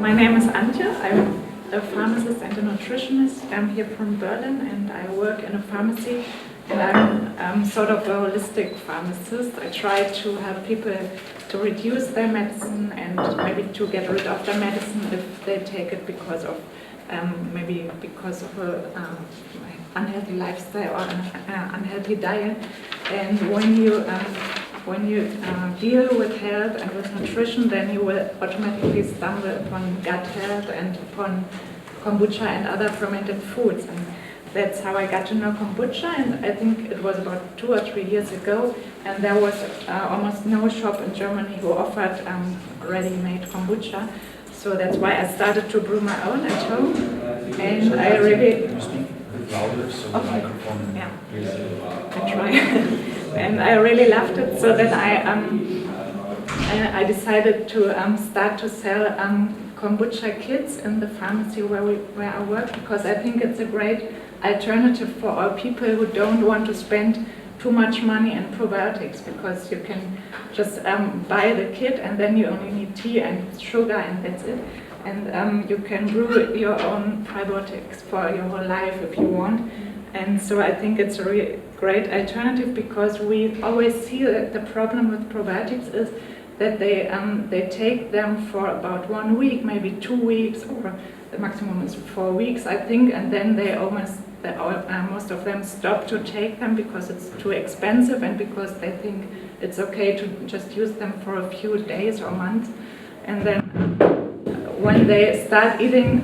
My name is Antje. I'm a pharmacist and a nutritionist. I'm here from Berlin and I work in a pharmacy, and I'm sort of a holistic pharmacist. I try to help people to reduce their medicine and maybe to get rid of their medicine if they take it because of maybe because of a unhealthy lifestyle or unhealthy diet. And when you deal with health and with nutrition, then you will automatically stumble upon gut health and upon kombucha and other fermented foods. And that's how I got to know kombucha, and I think it was about 2 or 3 years ago, and there was almost no shop in Germany who offered ready-made kombucha. So that's why I started to brew my own at home, and I really... Louder, so the microphone. Yeah, I try. And I really loved it, so then I decided to start to sell kombucha kits in the pharmacy where I work, because I think it's a great alternative for all people who don't want to spend too much money in probiotics, because you can just buy the kit and then you only need tea and sugar and that's it. And you can brew your own probiotics for your whole life if you want. And so I think it's a really great alternative, because we always see that the problem with probiotics is that they take them for about 1 week, maybe 2 weeks, or the maximum is 4 weeks, I think, and then most of them stop to take them because it's too expensive and because they think it's okay to just use them for a few days or months. And then when they start eating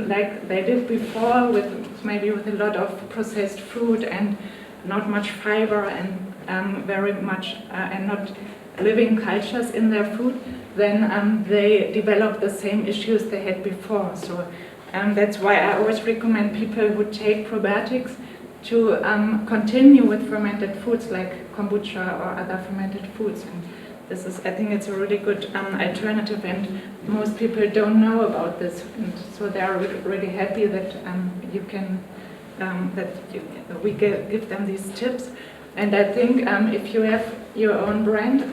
like they did before, maybe with a lot of processed food and not much fiber and very much and not living cultures in their food, then they develop the same issues they had before. So that's why I always recommend people who take probiotics to continue with fermented foods like kombucha or other fermented foods. And this is, I think it's a really good alternative, and most people don't know about this, and so they are really happy that we give them these tips. And I think if you have your own brand,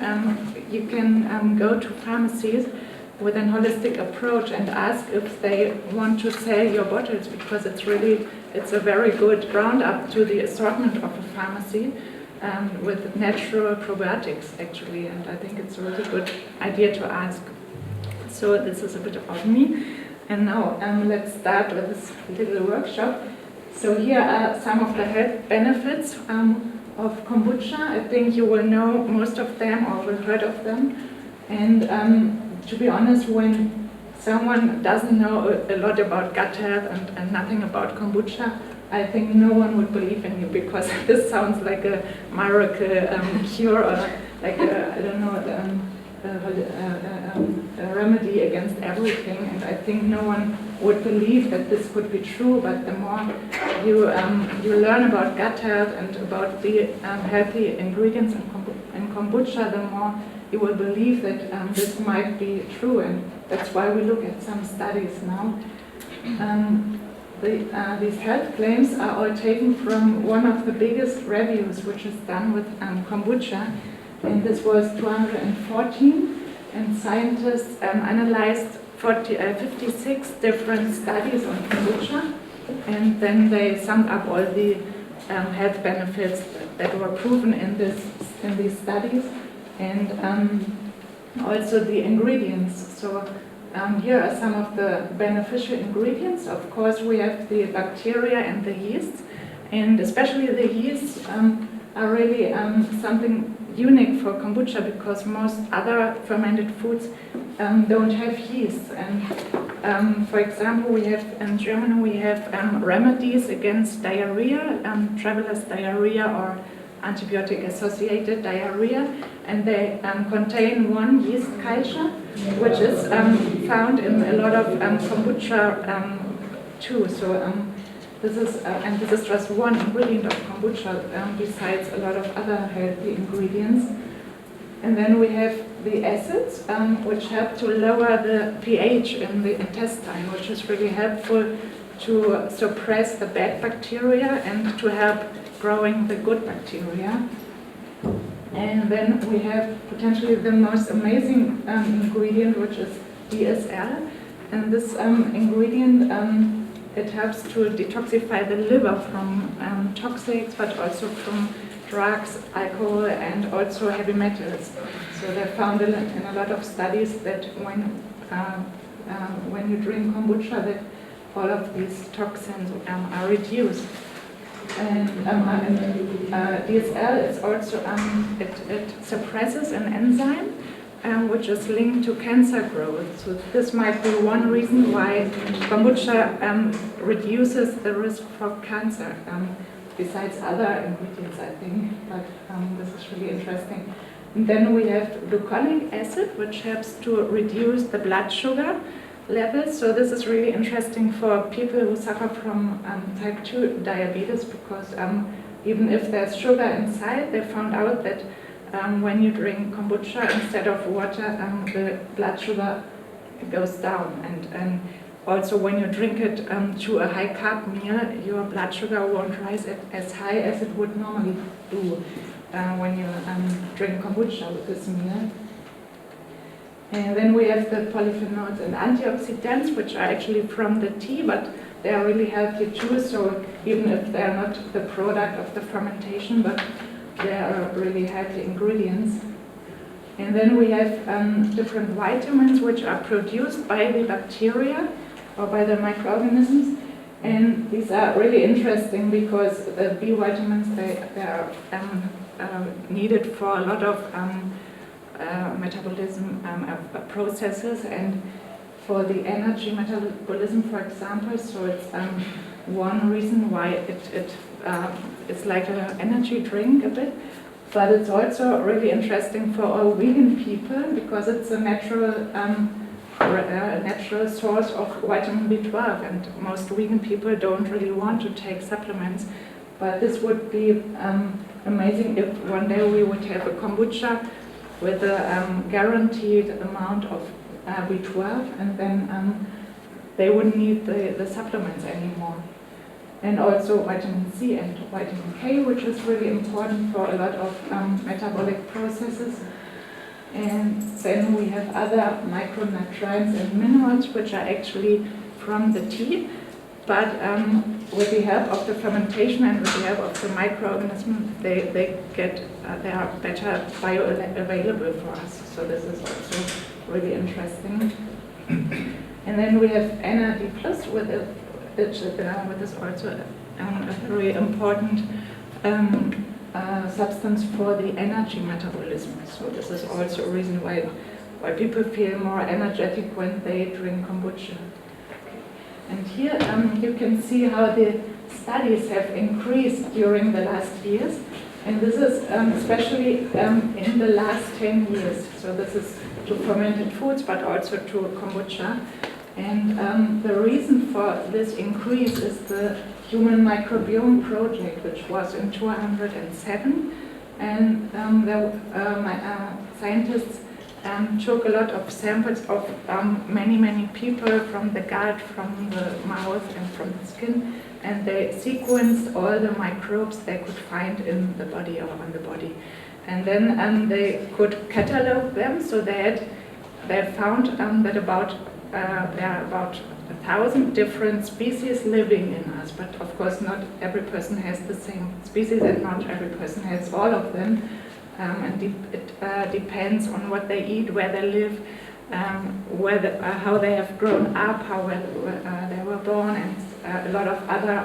you can go to pharmacies with an holistic approach and ask if they want to sell your bottles, because it's a very good roundup to the assortment of a pharmacy. With natural probiotics, actually, and I think it's a really good idea to ask. So this is a bit about me, and now let's start with this little workshop. So here are some of the health benefits of kombucha. I think you will know most of them or will heard of them, and to be honest, when someone doesn't know a lot about gut health and nothing about kombucha, I think no one would believe in you, because this sounds like a miracle cure or like a remedy against everything. And I think no one would believe that this could be true. But the more you learn about gut health and about the healthy ingredients in kombucha, the more you will believe that this might be true. And that's why we look at some studies now. These health claims are all taken from one of the biggest reviews, which is done with kombucha, and this was 214, and scientists analyzed 56 different studies on kombucha, and then they summed up all the health benefits that were proven in these studies, and also the ingredients. So here are some of the beneficial ingredients. Of course, we have the bacteria and the yeasts, and especially the yeasts are really something unique for kombucha, because most other fermented foods don't have yeast. And for example, we have in Germany we have remedies against diarrhea, traveler's diarrhea or antibiotic-associated diarrhea, and they contain one yeast culture, which is found in a lot of kombucha too. So this is just one ingredient of kombucha besides a lot of other healthy ingredients. And then we have the acids, which help to lower the pH in the intestine, which is really helpful to suppress the bad bacteria and to help growing the good bacteria. And then we have potentially the most amazing ingredient, which is DSL. and this ingredient, it helps to detoxify the liver from toxics, but also from drugs, alcohol, and also heavy metals. So they found in a lot of studies that when you drink kombucha, that all of these toxins are reduced. And DSL is also, it suppresses an enzyme which is linked to cancer growth. So this might be one reason why kombucha reduces the risk for cancer, besides other ingredients, I think, but this is really interesting. And then we have gluconic acid, which helps to reduce the blood sugar levels. So this is really interesting for people who suffer from type 2 diabetes, because even if there's sugar inside, they found out that when you drink kombucha instead of water, the blood sugar goes down. And also when you drink it to a high carb meal, your blood sugar won't rise as high as it would normally do when you drink kombucha with this meal. And then we have the polyphenols and antioxidants, which are actually from the tea, but they are really healthy too. So even if they are not the product of the fermentation, but they are really healthy ingredients. And then we have different vitamins which are produced by the bacteria or by the microorganisms. And these are really interesting because the B vitamins, they are needed for a lot of metabolism processes, and for the energy metabolism, for example. So it's one reason why it's like an energy drink a bit, but it's also really interesting for all vegan people because it's a natural source of vitamin B12, and most vegan people don't really want to take supplements. But this would be amazing if one day we would have a kombucha with a guaranteed amount of B12, and then they wouldn't need the supplements anymore. And also vitamin C and vitamin K, which is really important for a lot of metabolic processes. And then we have other micronutrients and minerals, which are actually from the tea, but with the help of the fermentation and with the help of the microorganisms, they are better bioavailable for us. So this is also really interesting. And then we have NAD+, which is also a very important substance for the energy metabolism. So this is also a reason why people feel more energetic when they drink kombucha. And here you can see how the studies have increased during the last years. And this is especially in the last 10 years. So this is to fermented foods, but also to kombucha. And the reason for this increase is the Human Microbiome project, which was in 2007. And scientists took a lot of samples of many people from the gut, from the mouth, and from the skin, and they sequenced all the microbes they could find in the body or on the body. And then they could catalog them, so they found that there are about 1,000 different species living in us, but of course not every person has the same species and not every person has all of them. And it depends on what they eat, where they live, how they have grown up, how they were born, and a lot of other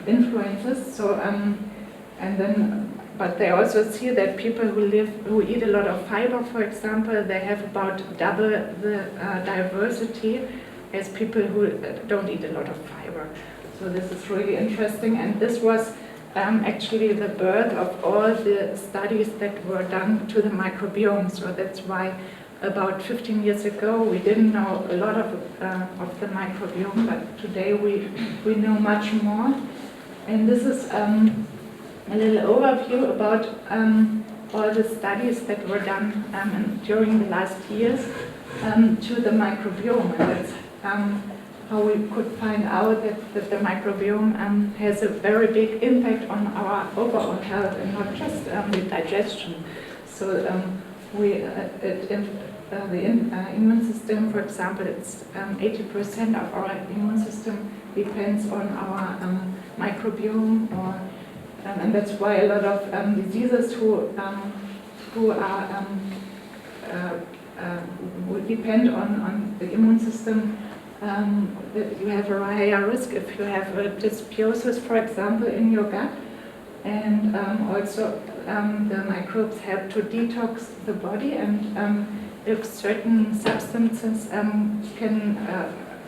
influences. So, but they also see that people who eat a lot of fiber, for example, they have about double the diversity as people who don't eat a lot of fiber. So this is really interesting, and this was actually the birth of all the studies that were done to the microbiome. So that's why about 15 years ago we didn't know a lot of the microbiome, but today we know much more. And this is a little overview about all the studies that were done during the last years to the microbiome. And that's how we could find out that the microbiome has a very big impact on our overall health and not just the digestion. So it immune system, for example, it's 80% of our immune system depends on our microbiome, and that's why a lot of diseases who depend on the immune system, that you have a higher risk if you have a dysbiosis, for example, in your gut. And also the microbes help to detox the body, and if certain substances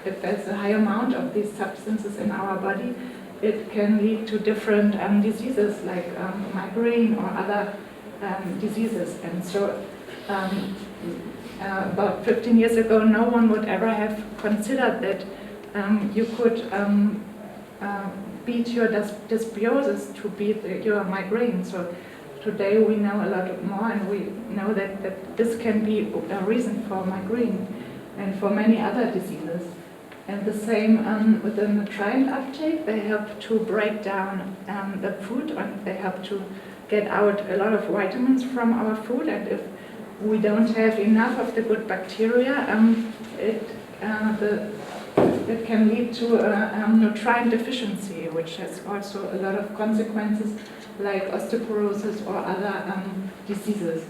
if there's a high amount of these substances in our body, it can lead to different diseases like migraine or other diseases. And so about 15 years ago, no one would ever have considered that you could beat your dysbiosis to beat your migraine. So today we know a lot more, and we know that this can be a reason for migraine and for many other diseases. And the same with the nutrient uptake. They help to break down the food, and they help to get out a lot of vitamins from our food. And if we don't have enough of the good bacteria, it can lead to nutrient deficiency, which has also a lot of consequences like osteoporosis or other diseases.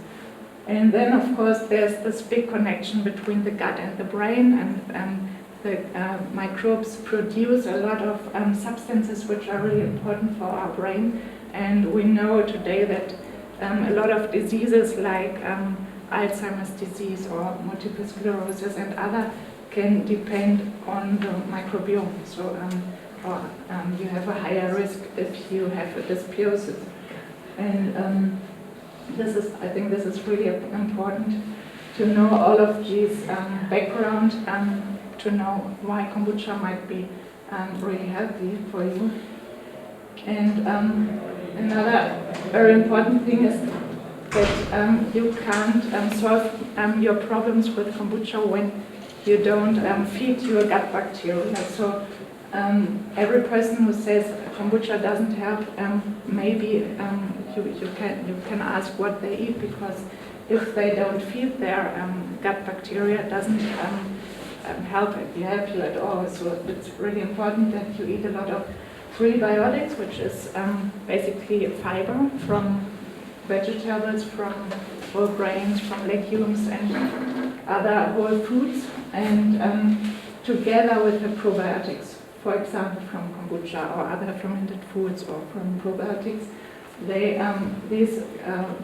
And then, of course, there's this big connection between the gut and the brain, and the microbes produce a lot of substances which are really important for our brain. And we know today that a lot of diseases like Alzheimer's disease or multiple sclerosis and other can depend on the microbiome. So you have a higher risk if you have a dysbiosis. And I think this is really important to know all of these background, to know why kombucha might be really healthy for you. And another very important thing is that you can't solve your problems with kombucha when you don't feed your gut bacteria. So every person who says kombucha doesn't help, maybe you can ask what they eat, because if they don't feed their gut bacteria, it doesn't help you at all. So it's really important that you eat a lot of prebiotics, which is basically fiber from vegetables, from whole grains, from legumes and other whole foods, and together with the probiotics, for example from kombucha or other fermented foods or from probiotics, these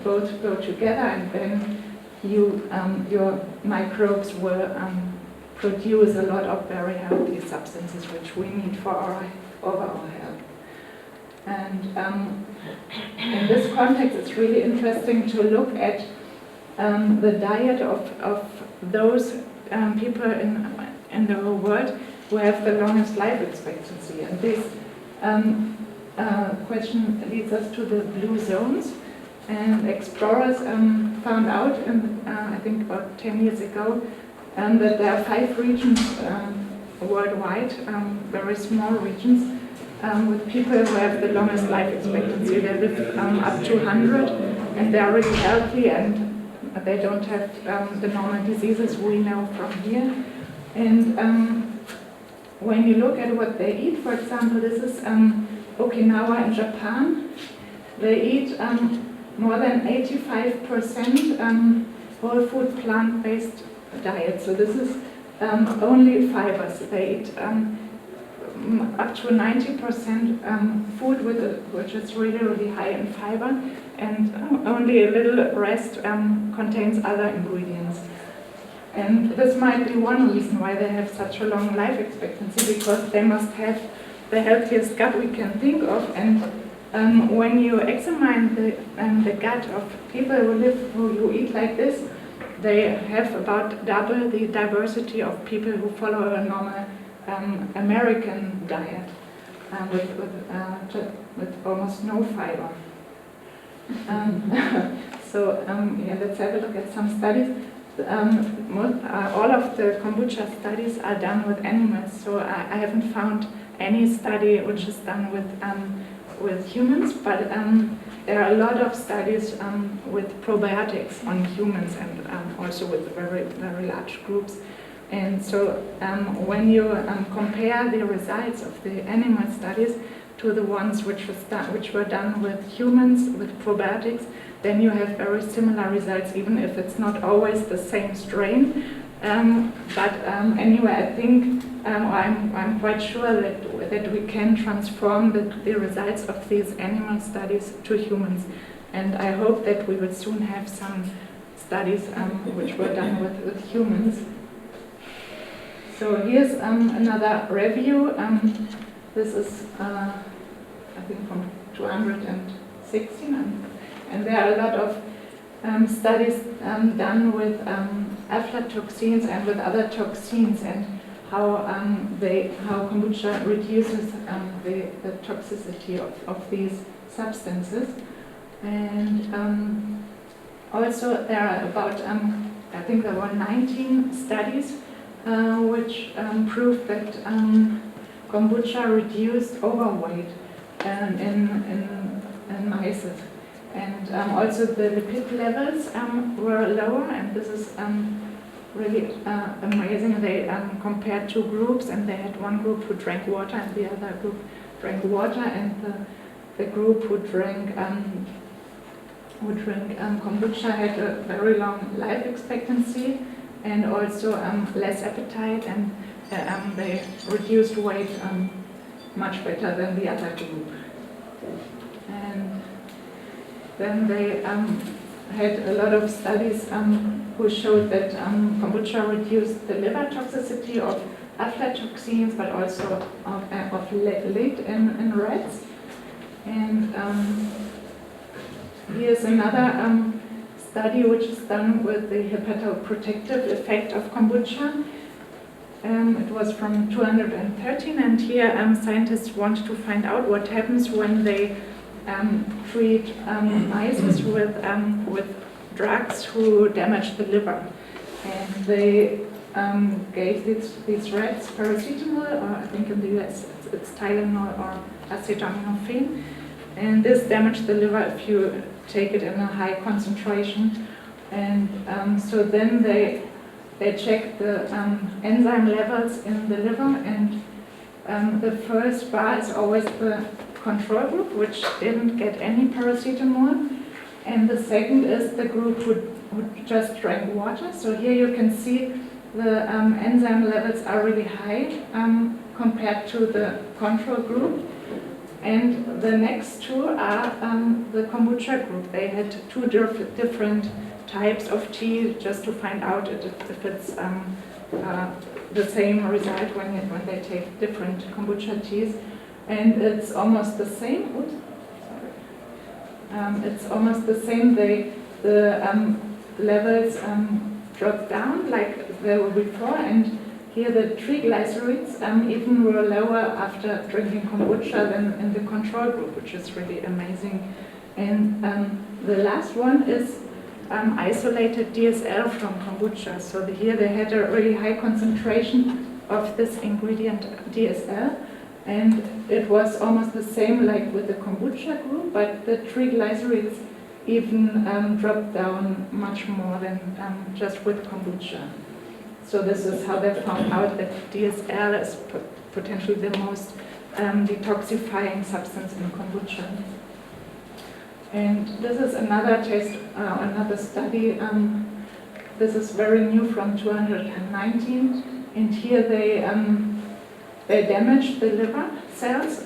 both go together, and then your microbes will produce a lot of very healthy substances which we need for our overall health. And in this context, it's really interesting to look at the diet of those people in the whole world who have the longest life expectancy. And this question leads us to the blue zones. And explorers found out, I think about 10 years ago, that there are 5 regions worldwide, very small regions, with people who have the longest life expectancy. They live up to 100, and they are really healthy, and they don't have the normal diseases we know from here. And when you look at what they eat, for example, this is Okinawa in Japan. They eat more than 85% whole food plant-based diet. So this is only fibers. They eat up to 90% food which is really, really high in fiber, and only a little rest contains other ingredients. And this might be one reason why they have such a long life expectancy, because they must have the healthiest gut we can think of. And when you examine the gut of people who eat like this, they have about double the diversity of people who follow a normal American diet with almost no fiber. So let's have a look at some studies. All of the kombucha studies are done with animals, so I haven't found any study which is done with humans, but there are a lot of studies with probiotics on humans and also with very, very large groups. And so when you compare the results of the animal studies to the ones which were done with humans, with probiotics, then you have very similar results, even if it's not always the same strain. But anyway, I think I'm quite sure that we can transform the results of these animal studies to humans. And I hope that we will soon have some studies which were done with humans. So here's another review. This is, I think, from 2016, and there are a lot of studies done with aflatoxins and with other toxins, and how kombucha reduces the toxicity of these substances. And also there are about, I think there were 19 studies which proved that kombucha reduced overweight in mice. And also the lipid levels were lower, and this is really amazing. They compared two groups, and they had one group who drank water and the other group drank water, and the group who drank kombucha had a very long life expectancy and also less appetite, and they reduced weight much better than the other group. And then they had a lot of studies who showed that kombucha reduced the liver toxicity of aflatoxins, but also of lead in rats. And here's another study which is done with the hepatoprotective effect of kombucha. It was from 2013, and here scientists want to find out what happens when they treat mice with drugs who damage the liver. And they gave these rats paracetamol, or I think in the US it's Tylenol or acetaminophen. And this damaged the liver if you take it in a high concentration. And so then they checked the enzyme levels in the liver, and the first bar is always the control group, which didn't get any paracetamol, and the second is the group who just drank water. So here you can see the enzyme levels are really high compared to the control group. And the next two are the kombucha group. They had two different types of tea, just to find out if it's the same result when they take different kombucha teas. And it's almost the same. Oops, sorry. It's almost the same. The levels dropped down like they were before, and here the triglycerides even were lower after drinking kombucha than in the control group, which is really amazing. And the last one is isolated DSL from kombucha. So here they had a really high concentration of this ingredient DSL, and it was almost the same like with the kombucha group, but the triglycerides even dropped down much more than just with kombucha. So this is how they found out that DSL is potentially the most detoxifying substance in kombucha. And this is another test, another study. This is very new from 2019, and here they damaged the liver cells.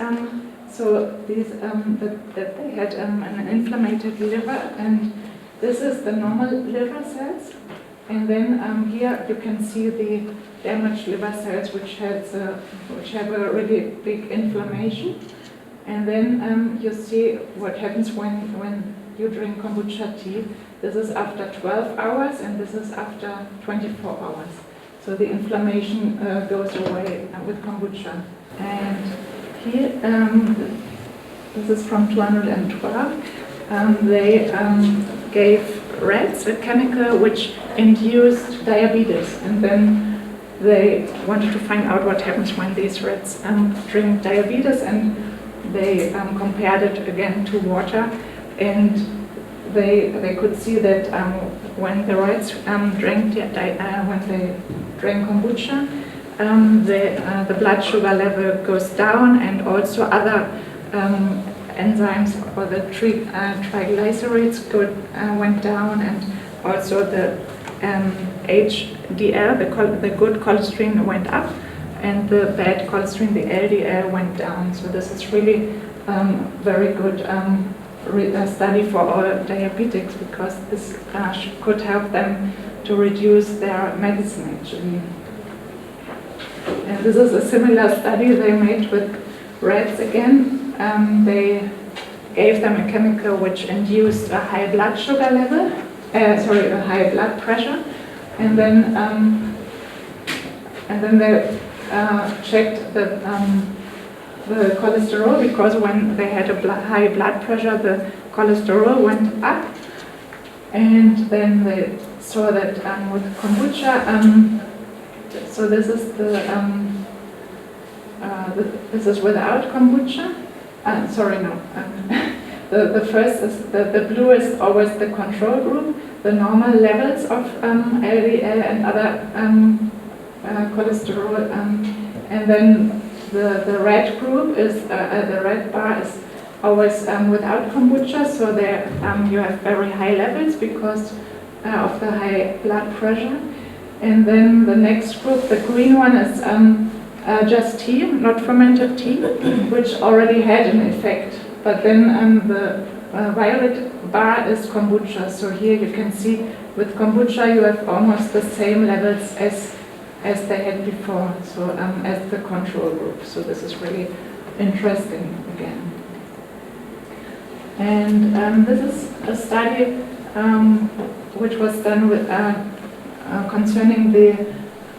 So these that they had an inflamed liver, and this is the normal liver cells. And then here you can see the damaged liver cells, which have a really big inflammation. And then you see what happens when you drink kombucha tea. This is after 12 hours, and this is after 24 hours. So the inflammation goes away with kombucha. And here, this is from 2012. They gave rats a chemical which induced diabetes, and then they wanted to find out what happens when these rats drink diabetes, and they compared it again to water, and they could see that when the rats drank kombucha, the blood sugar level goes down, and also other enzymes or the triglycerides went down, and also the HDL, the good cholesterol, went up, and the bad cholesterol, the LDL, went down. So this is really very good study for all diabetics, because this could help them to reduce their medicine actually. And this is a similar study they made with rats again. They gave them a chemical which induced a high blood sugar level, a high blood pressure, and then they checked the cholesterol, because when they had a high blood pressure, the cholesterol went up, and then they saw that with kombucha. So this is this is without kombucha. The first is the blue is always the control group, the normal levels of LDL and other cholesterol, and then the red group is the red bar is always without kombucha. So there you have very high levels because of the high blood pressure. And then the next group, the green one, is just tea, not fermented tea, which already had an effect. But then the violet bar is kombucha. So here you can see with kombucha you have almost the same levels as they had before, so as the control group. So this is really interesting again. And this is a study which was done with concerning the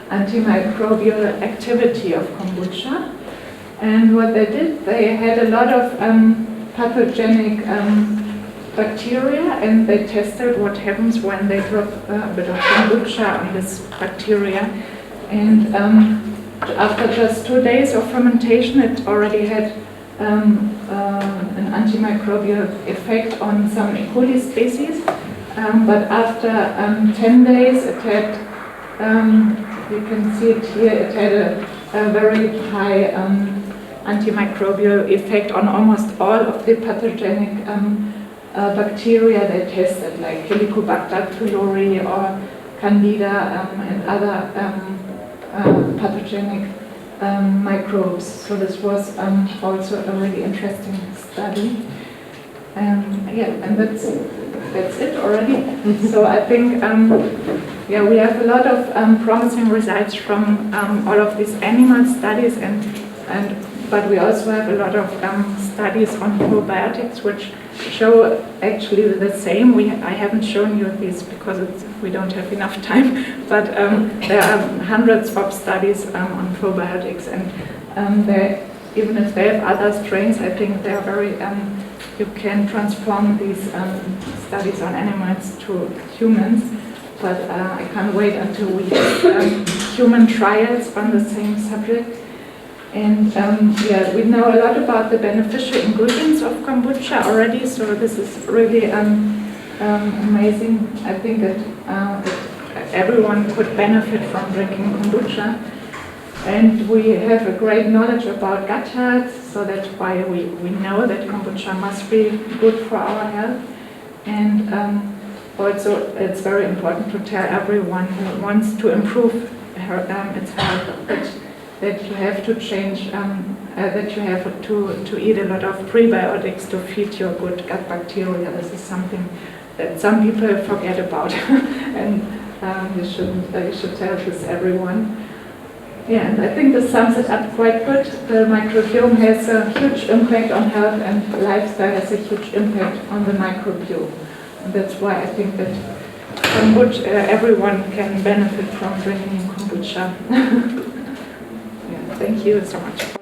antimicrobial activity of kombucha. And what they did, they had a lot of pathogenic bacteria, and they tested what happens when they drop a bit of kombucha on this bacteria. And after just 2 days of fermentation, it already had an antimicrobial effect on some E. coli species. But after 10 days, it had, you can see it here, it had a very high antimicrobial effect on almost all of the pathogenic bacteria they tested, like Helicobacter pylori or Candida and other pathogenic microbes. So this was also a really interesting study. And that's it already. So I think we have a lot of promising results from all of these animal studies, but we also have a lot of studies on probiotics which show actually the same. I haven't shown you these because we don't have enough time, but there are hundreds of studies on probiotics, and even if they have other strains, I think they are very you can transform these studies on animals to humans, but I can't wait until we have human trials on the same subject. And we know a lot about the beneficial ingredients of kombucha already, so this is really amazing. I think that everyone could benefit from drinking kombucha. And we have a great knowledge about gut health, so that's why we know that kombucha must be good for our health. And also it's very important to tell everyone who wants to improve its health that you have to change, that you have to eat a lot of prebiotics to feed your good gut bacteria. This is something that some people forget about, and you should tell this everyone. Yeah, and I think this sums it up quite good. The microbiome has a huge impact on health, and lifestyle has a huge impact on the microbiome. And that's why I think that kombucha, everyone can benefit from drinking kombucha. Yeah, thank you so much.